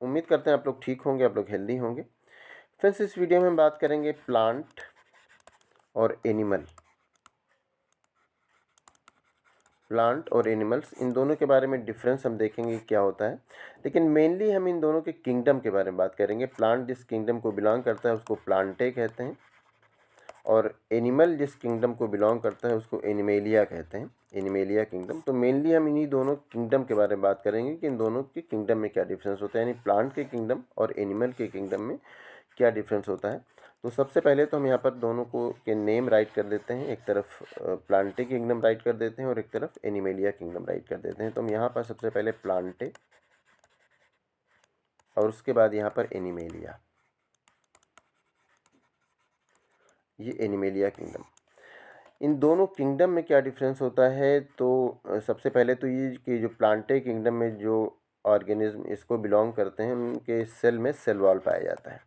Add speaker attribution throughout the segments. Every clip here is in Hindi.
Speaker 1: उम्मीद करते हैं आप लोग ठीक होंगे, आप लोग हेल्दी होंगे। फ्रेंड्स, इस वीडियो में हम बात करेंगे प्लांट और एनिमल। प्लांट और एनिमल्स, इन दोनों के बारे में डिफरेंस हम देखेंगे क्या होता है, लेकिन मेनली हम इन दोनों के किंगडम के बारे में बात करेंगे। प्लांट जिस किंगडम को बिलोंग करता है उसको प्लांटे कहते हैं, और एनिमल जिस किंगडम को बिलोंग करता है उसको एनिमेलिया कहते हैं, एनिमेलिया किंगडम। तो मेनली हम इन्हीं दोनों किंगडम के बारे में बात करेंगे कि इन दोनों के किंगडम में क्या डिफरेंस होता है, यानी प्लांट के किंगडम और एनिमल के किंगडम में क्या डिफरेंस होता है। तो सबसे पहले तो हम यहाँ पर दोनों को के नेम राइट कर देते हैं। एक तरफ प्लांटे किंगडम राइट कर देते हैं और एक तरफ एनिमेलिया किंगडम राइट कर देते हैं। तो हम यहाँ पर सबसे पहले प्लांटे और उसके बाद यहाँ पर एनिमेलिया, ये एनिमेलिया किंगडम। इन दोनों किंगडम में क्या डिफरेंस होता है, तो सबसे पहले तो ये कि जो प्लांटे किंगडम में जो ऑर्गेनिज्म इसको बिलोंग करते हैं उनके सेल में सेल वॉल पाया जाता है।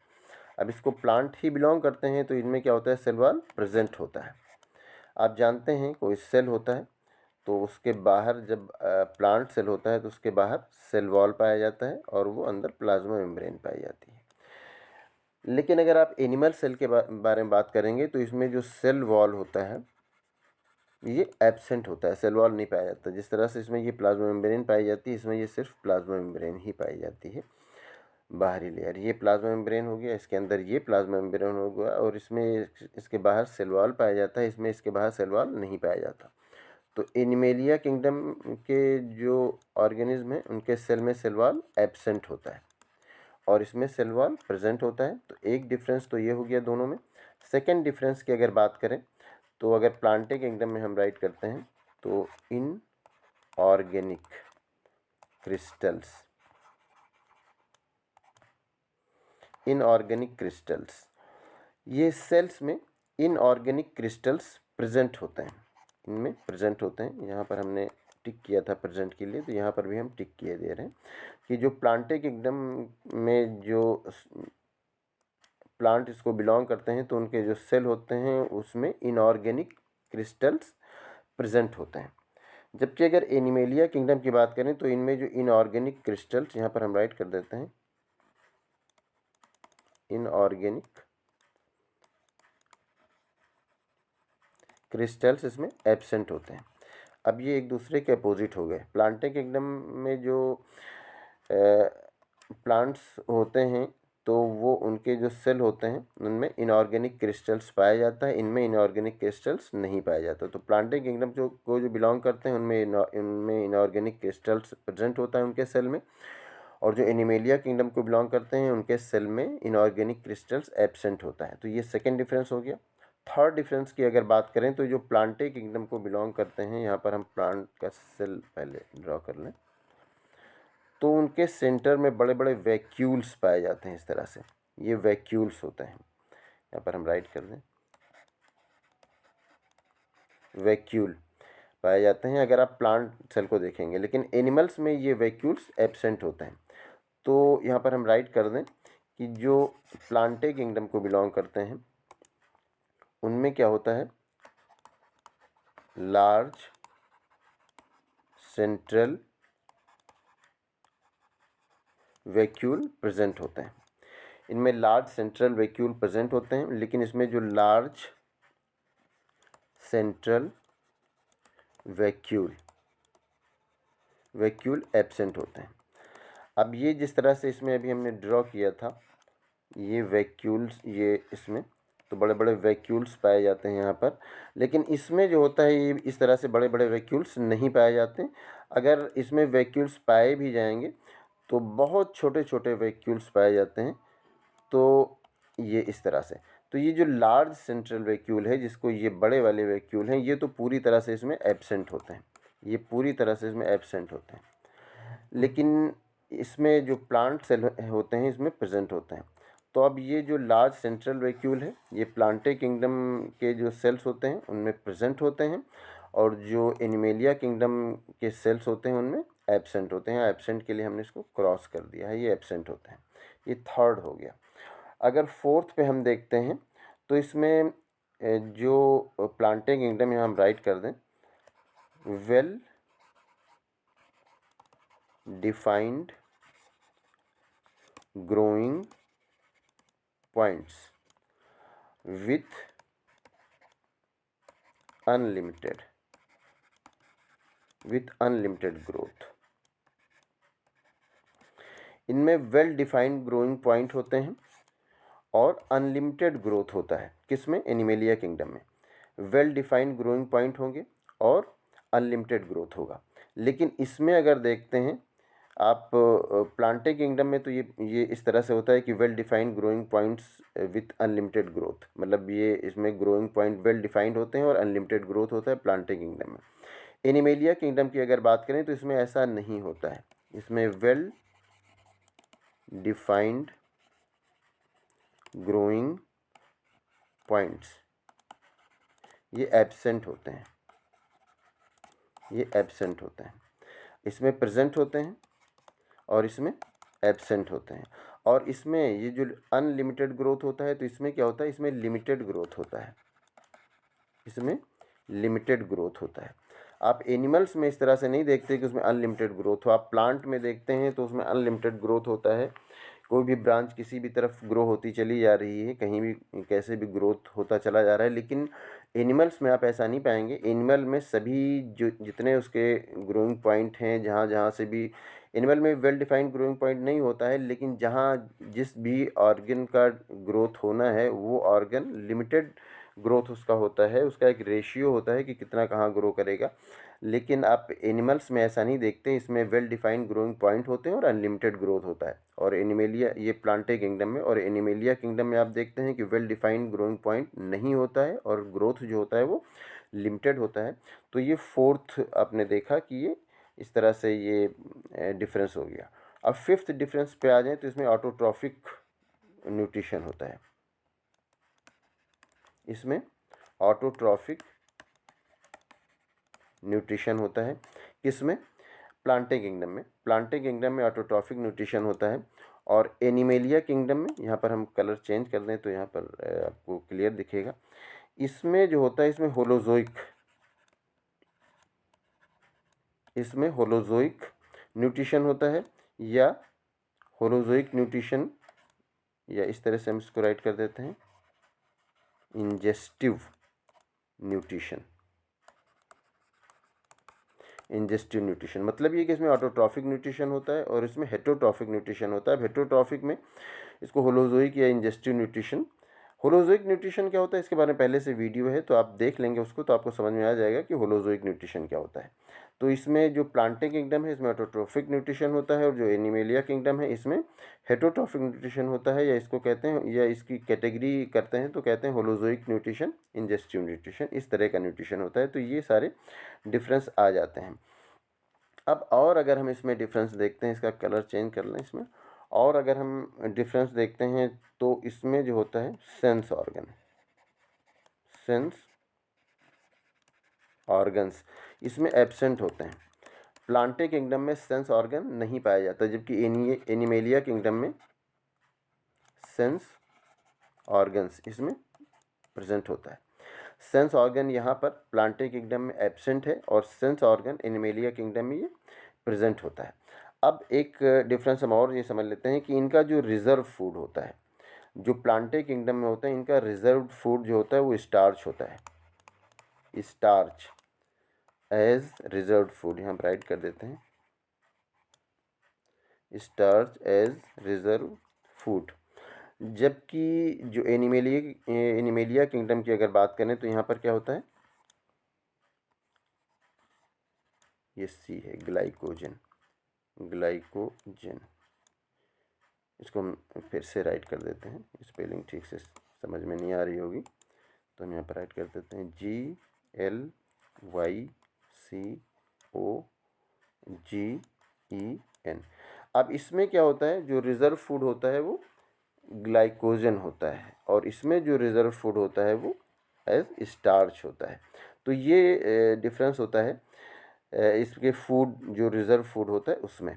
Speaker 1: अब इसको प्लांट ही बिलोंग करते हैं तो इनमें क्या होता है, सेल वॉल प्रेजेंट होता है। आप जानते हैं कोई सेल होता है तो उसके बाहर जब प्लांट सेल होता है तो उसके बाहर सेल वॉल पाया जाता है और वो अंदर प्लाज्मा मेम्ब्रेन पाई जाती है। लेकिन अगर आप एनिमल सेल के बारे में बात करेंगे तो इसमें जो सेल वॉल होता है ये एब्सेंट होता है, सेल वॉल नहीं पाया जाता। जिस तरह से इसमें ये प्लाज्मा मेम्ब्रेन पाई जाती है, इसमें ये सिर्फ प्लाज्मा मेम्ब्रेन ही पाई जाती है, बाहरी लेयर। ये प्लाज्मा मेम्ब्रेन हो गया, इसके अंदर ये प्लाज्मा मेम्ब्रेन हो गया, और इसमें इसके बाहर सेल वॉल पाया जाता है, इसमें इसके बाहर सेल वॉल नहीं पाया जाता। तो एनिमेलिया किंगडम के जो ऑर्गेनिज्म हैं उनके सेल में सेल वॉल एब्सेंट होता है और इसमें सेल वॉल प्रेजेंट होता है। तो एक डिफरेंस तो ये हो गया दोनों में। सेकेंड डिफरेंस की अगर बात करें तो अगर प्लांटे किंगडम में हम राइट करते हैं तो in organic crystals, inorganic crystals, ये सेल्स में इनऑर्गेनिक क्रिस्टल्स प्रेजेंट होते हैं, इनमें प्रेजेंट होते हैं। यहाँ पर हमने टिक किया था प्रेजेंट के लिए, तो यहाँ पर भी हम टिक किए दे रहे हैं कि जो प्लांटे किंगडम में जो प्लांट इसको बिलोंग करते हैं तो उनके जो सेल होते हैं उसमें इनऑर्गेनिक क्रिस्टल्स प्रेजेंट होते हैं। जबकि अगर एनिमेलिया किंगडम की बात करें तो इनमें जो इनऑर्गेनिक क्रिस्टल्स, यहाँ पर हम राइट कर देते हैं इनऑर्गेनिक क्रिस्टल्स, इसमें एब्सेंट होते हैं। अब ये एक दूसरे के अपोजिट हो गए। प्लांटे किंगडम में जो प्लांट्स होते हैं तो वो उनके जो सेल होते हैं उनमें इनऑर्गेनिक क्रिस्टल्स पाया जाता है, इनमें इनऑर्गेनिक क्रिस्टल्स नहीं पाया जाता। तो प्लांटे किंगडम जो बिलोंग करते हैं उनमें इनमें इनऑर्गेनिक क्रिस्टल्स प्रेजेंट होता है उनके सेल में, और जो एनिमेलिया किंगडम को बिलोंग करते हैं उनके सेल में इनऑर्गेनिक क्रिस्टल्स एब्सेंट होता है। तो ये सेकेंड डिफरेंस हो गया। थर्ड डिफरेंस की अगर बात करें तो जो प्लांटे किंगडम को बिलोंग करते हैं, यहाँ पर हम प्लांट का सेल पहले ड्रॉ कर लें, तो उनके सेंटर में बड़े बड़े वैक्यूल्स पाए जाते हैं। इस तरह से ये वैक्यूल्स होते हैं, यहाँ पर हम राइट कर दें, वैक्यूल पाए जाते हैं अगर आप प्लांट सेल को देखेंगे। लेकिन एनिमल्स में ये वैक्यूल्स एब्सेंट होते हैं। तो यहाँ पर हम राइट कर दें कि जो प्लांटे किंगडम को बिलोंग करते हैं उनमें क्या होता है, लार्ज सेंट्रल वैक्यूल प्रेजेंट होते हैं। इनमें लार्ज सेंट्रल वैक्यूल प्रेजेंट होते हैं, लेकिन इसमें जो लार्ज सेंट्रल वैक्यूल एब्सेंट होते हैं। अब ये जिस तरह से इसमें अभी हमने ड्रॉ किया था, ये वैक्यूल्स, ये इसमें तो बड़े बड़े वैक्यूल्स पाए जाते हैं यहाँ पर, लेकिन इसमें जो होता है ये इस तरह से बड़े बड़े वैक्यूल्स नहीं पाए जाते। अगर इसमें वैक्यूल्स पाए भी जाएंगे तो बहुत छोटे छोटे वैक्यूल्स पाए जाते हैं। तो ये इस तरह से, तो ये जो लार्ज सेंट्रल वैक्यूल है, जिसको ये बड़े वाले वैक्यूल हैं, ये तो पूरी तरह से इसमें एब्सेंट होते हैं, ये पूरी तरह से इसमें एब्सेंट होते हैं। लेकिन इसमें जो प्लांट सेल होते हैं इसमें प्रेजेंट होते हैं। तो अब ये जो लार्ज सेंट्रल वैक्यूल है ये प्लांटे किंगडम के जो सेल्स होते हैं उनमें प्रेजेंट होते हैं, और जो एनिमेलिया किंगडम के सेल्स होते हैं उनमें एब्सेंट होते हैं। एब्सेंट के लिए हमने इसको क्रॉस कर दिया है, ये एब्सेंट होते हैं। ये थर्ड हो गया। अगर फोर्थ पे हम देखते हैं तो इसमें जो प्लांटे किंगडम यहाँ हम राइट कर दें, well defined growing points with unlimited growth. इनमें वेल डिफाइंड ग्रोइंग पॉइंट होते हैं और अनलिमिटेड ग्रोथ होता है। किसमें? एनिमेलिया किंगडम में वेल डिफाइंड ग्रोइंग पॉइंट होंगे और अनलिमिटेड ग्रोथ होगा। लेकिन इसमें अगर देखते हैं आप प्लांटे किंगडम में, तो ये इस तरह से होता है कि well defined growing points with unlimited growth, मतलब ये इसमें ग्रोइंग पॉइंट वेल डिफाइंड होते हैं और अनलिमिटेड ग्रोथ होता है प्लांटे किंगडम में। एनिमेलिया किंगडम की अगर बात करें तो इसमें ऐसा नहीं होता है। इसमें वेल डिफाइंड ग्रोइंग पॉइंट्स ये एब्सेंट होते हैं, इसमें प्रेजेंट होते हैं और इसमें एब्सेंट होते हैं। और इसमें ये जो अनलिमिटेड ग्रोथ होता है, तो इसमें क्या होता है? इसमें लिमिटेड ग्रोथ होता है। आप एनिमल्स में इस तरह से नहीं देखते कि उसमें अनलिमिटेड ग्रोथ हो। आप प्लांट में देखते हैं तो उसमें अनलिमिटेड ग्रोथ होता है। कोई भी ब्रांच किसी भी तरफ ग्रो होती चली जा रही है, कहीं भी कैसे भी ग्रोथ होता चला जा रहा है। लेकिन एनिमल्स में आप ऐसा नहीं पाएंगे। एनिमल में सभी जो जितने उसके ग्रोइंग पॉइंट हैं, जहाँ जहाँ से भी एनिमल में वेल डिफाइंड ग्रोइंग पॉइंट नहीं होता है, लेकिन जहाँ जिस भी ऑर्गन का ग्रोथ होना है वो ऑर्गन लिमिटेड ग्रोथ उसका होता है। उसका एक रेशियो होता है कि कितना कहाँ ग्रो करेगा। लेकिन आप एनिमल्स में ऐसा नहीं देखते। इसमें वेल डिफाइंड ग्रोइंग पॉइंट होते हैं और अनलिमिटेड ग्रोथ होता है। और एनिमेलिया, ये प्लांटे किंगडम में और एनिमेलिया किंगडम में आप देखते हैं कि वेल डिफाइंड ग्रोइंग पॉइंट नहीं होता है और ग्रोथ जो होता है वो लिमिटेड होता है। तो ये फोर्थ आपने देखा कि ये इस तरह से ये डिफरेंस हो गया। अब फिफ्थ डिफरेंस पे आ जाए तो इसमें ऑटोट्रॉफिक न्यूट्रिशन होता है। इसमें ऑटोट्रॉफिक न्यूट्रिशन होता है। किसमें? प्लांटे किंगडम में ऑटोट्रॉफिक न्यूट्रिशन होता है। और एनिमेलिया किंगडम में, यहाँ पर हम कलर चेंज कर दें तो यहाँ पर आपको क्लियर दिखेगा। इसमें जो होता है, इसमें होलोजोइक न्यूट्रिशन होता है, या होलोजोइक न्यूट्रिशन, या इस तरह से हम इसको राइट कर देते हैं, इंजेस्टिव न्यूट्रिशन। मतलब ये कि इसमें ऑटोट्रॉफिक न्यूट्रिशन होता है और इसमें हेटेरोट्रॉफिक न्यूट्रिशन होता है। हेटेरोट्रॉफिक में इसको होलोजोइक या इंजेस्टिव न्यूट्रिशन। होलोजोइक न्यूट्रिशन क्या होता है, इसके बारे में पहले से वीडियो है, तो आप देख लेंगे उसको तो आपको समझ में आ जाएगा कि होलोजोइक न्यूट्रिशन क्या होता है। तो इसमें जो प्लांटे किंगडम है इसमें ऑटोट्रॉफिक न्यूट्रिशन होता है, और जो एनिमेलिया किंगडम है इसमें हेटेरोट्रॉफिक न्यूट्रिशन होता है, या इसको कहते हैं, या इसकी कैटेगरी करते हैं तो कहते हैं होलोजोइक न्यूट्रिशन, इंजेस्टिव न्यूट्रिशन, इस तरह का न्यूट्रिशन होता है। तो ये सारे डिफरेंस आ जाते हैं। अब और अगर हम इसमें डिफरेंस देखते हैं, इसका कलर चेंज कर लें इसमें, और अगर हम डिफरेंस देखते हैं तो इसमें जो होता है सेंस ऑर्गन्स इसमें एब्सेंट होते हैं। प्लांटे किंगडम में सेंस ऑर्गन नहीं पाया जाता, जबकि एनिमेलिया किंगडम में सेंस ऑर्गन्स इसमें प्रेजेंट होता है। सेंस ऑर्गन यहाँ पर प्लांटे किंगडम में एब्सेंट है और सेंस ऑर्गन एनिमेलिया किंगडम में ये प्रेजेंट होता है। अब एक डिफरेंस हम और ये समझ लेते हैं कि इनका जो रिजर्व फूड होता है, जो प्लांटे किंगडम में होता है, इनका रिजर्व फूड जो होता है वो स्टार्च होता है। स्टार्च एज रिजर्व फूड, यहाँ पर राइट कर देते हैं, स्टार्च एज रिजर्व फूड। जबकि जो एनिमेलिया किंगडम की अगर बात करें तो यहाँ पर क्या होता है, ये सी है, ग्लाइकोजन। इसको हम फिर से राइट कर देते हैं, स्पेलिंग ठीक से समझ में नहीं आ रही होगी तो हम यहाँ पर राइट कर देते हैं GLYCOGEN। अब इसमें क्या होता है, जो रिज़र्व फूड होता है वो ग्लाइकोजन होता है, और इसमें जो रिज़र्व फूड होता है वो एज स्टार्च होता है। तो ये डिफरेंस होता है इसके फूड, जो रिज़र्व फूड होता है उसमें।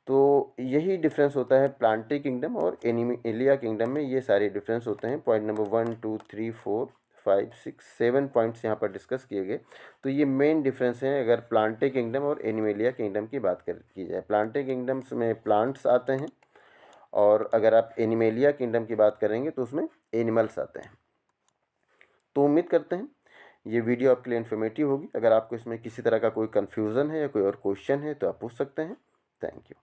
Speaker 1: तो यही डिफरेंस होता है प्लांटे किंगडम और एनिमेलिया किंगडम में, ये सारे डिफरेंस होते हैं। पॉइंट नंबर 1 2 3 4 5 6 7 पॉइंट्स यहाँ पर डिस्कस किए गए। तो ये मेन डिफरेंस हैं अगर प्लांटे किंगडम और एनिमेलिया किंगडम की बात की जाए। प्लांटे किंगडम्स में प्लांट्स आते हैं और अगर आप एनिमेलिया किंगडम की बात करेंगे तो उसमें एनिमल्स आते हैं। तो उम्मीद करते हैं ये वीडियो आपके लिए इन्फॉर्मेटिव होगी। अगर आपको इसमें किसी तरह का कोई कन्फ्यूज़न है या कोई और क्वेश्चन है तो आप पूछ सकते हैं। Thank you.